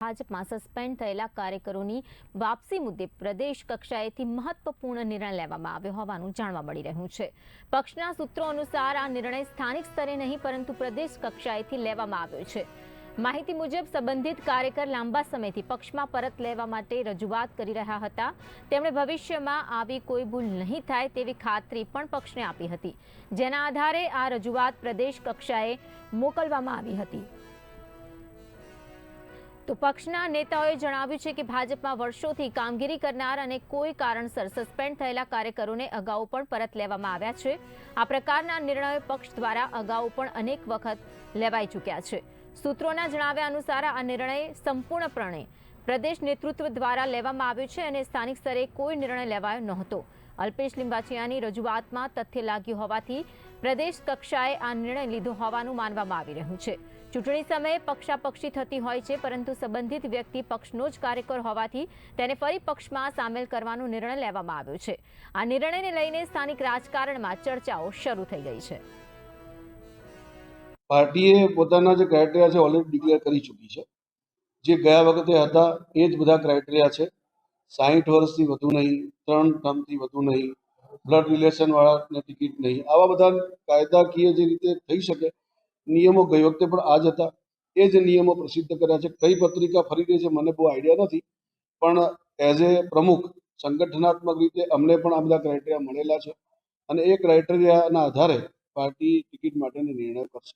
ભાજપમાં સસ્પેન્ડ થયેલા કાર્યકરોની વાપસી મુદ્દે પ્રદેશ કક્ષાએથી મહત્વપૂર્ણ નિર્ણય લેવામાં આવ્યો હોવાનું જાણવા મળી રહ્યું છે। પક્ષના સૂત્રો અનુસાર આ નિર્ણય સ્થાનિક સ્તરે નહીં પરંતુ પ્રદેશ કક્ષાએથી લેવામાં આવ્યો છે। માહિતી મુજબ સંબંધિત કાર્યકર લાંબા સમયથી પક્ષમાં પરત લેવા માટે રજૂઆત કરી રહ્યા હતા। તેમણે ભવિષ્યમાં આવી કોઈ ભૂલ નહીં થાય તેવી ખાતરી પણ પક્ષને આપી હતી, જેના આધારે આ રજૂઆત પ્રદેશ કક્ષાએ મોકલવામાં આવી હતી। તો પક્ષના નેતાઓએ જણાવ્યું છે કે ભાજપમાં વર્ષોથી કામગીરી કરનાર અને કોઈ કારણસર સસ્પેન્ડ થયેલા કાર્યકરોને અગાઉ પણ પરત લેવામાં આવ્યા છે। આ પ્રકારના નિર્ણયો પક્ષ દ્વારા અગાઉ પણ અનેક વખત લેવાઈ ચૂક્યા છે। સૂત્રોના જણાવ્યા અનુસાર આ નિર્ણય સંપૂર્ણપણે પ્રદેશ નેતૃત્વ દ્વારા લેવામાં આવ્યો છે અને સ્થાનિક સ્તરે કોઈ નિર્ણય લેવાયો નહોતો। અલ્પેશ લિંબાચિયાની રજૂઆતમાં તથ્ય લાગ્યું હોવાથી પ્રદેશ કક્ષાએ આ નિર્ણય લીધો હોવાનું માનવામાં આવી રહ્યું છે। ચૂંટણી સમયે પક્ષાપક્ષી થતી હોય છે, પરંતુ સંબંધિત વ્યક્તિ પક્ષનો જ કાર્યકર હોવાથી તેને ફરી પક્ષમાં સામેલ કરવાનો નિર્ણય લેવામાં આવ્યો છે। આ નિર્ણયને લઈને સ્થાનિક રાજકારણમાં ચર્ચાઓ શરૂ થઈ ગઈ છે। પાર્ટીએ પોતાના જે ક્રાઇટેરિયા છે ઓલરેડી ડિક્લેર કરી ચૂકી છે। જે ગયા વખતે હતા એ જ બધા ક્રાઇટેરિયા છે। 60 વર્ષથી વધુ નહીં, 3 ટર્મથી વધુ નહીં, બ્લડ રિલેશન વાળાને ટિકિટ નહીં, આવા બધા કાયદાકીય જે રીતે થઈ શકે નિયમો ગઈ વખતે પણ આ જ હતા। એ જ નિયમો પ્રસિદ્ધ કર્યા છે। કઈ પત્રિકા ફરી રહી છે મને બહુ આઈડિયા નથી, પણ એઝ એ પ્રમુખ સંગઠનાત્મક રીતે અમને પણ આ બધા ક્રાઇટેરિયા મળેલા છે અને એ ક્રાઇટેરિયાના આધારે પાર્ટી ટિકિટ માટેનો નિર્ણય કરશે।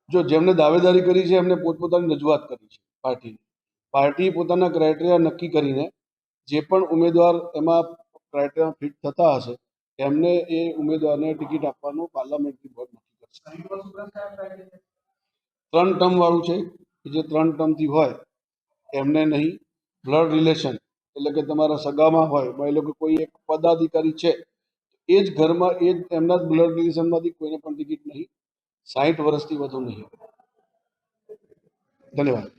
જો જેમને દાવેદારી કરી છે એમને પોતપોતાની રજૂઆત કરી છે। પાર્ટી પોતાના ક્રાઇટેરિયા નક્કી કરીને જે પણ ઉમેદવાર એમાં ક્રાઇટેરિયા ફિટ થતા હશે એમને એ ઉમેદવારને ટિકિટ આપવાનું પાર્લામેન્ટરી બોર્ડ નક્કી કરશે। 3 ટર્મ વાળું છે કે જે 3 ટર્મથી હોય એમને નહીં, બ્લડ રિલેશન એટલે કે તમારા સગામાં હોય, માની લો કે કોઈ એક પદાધિકારી છે એ જ ઘરમાં એ જ એમના જ બ્લડ રિલેશનમાંથી કોઈને પણ ટિકિટ નહીં, 60 વર્ષથી વધુ નહીં। ધન્યવાદ।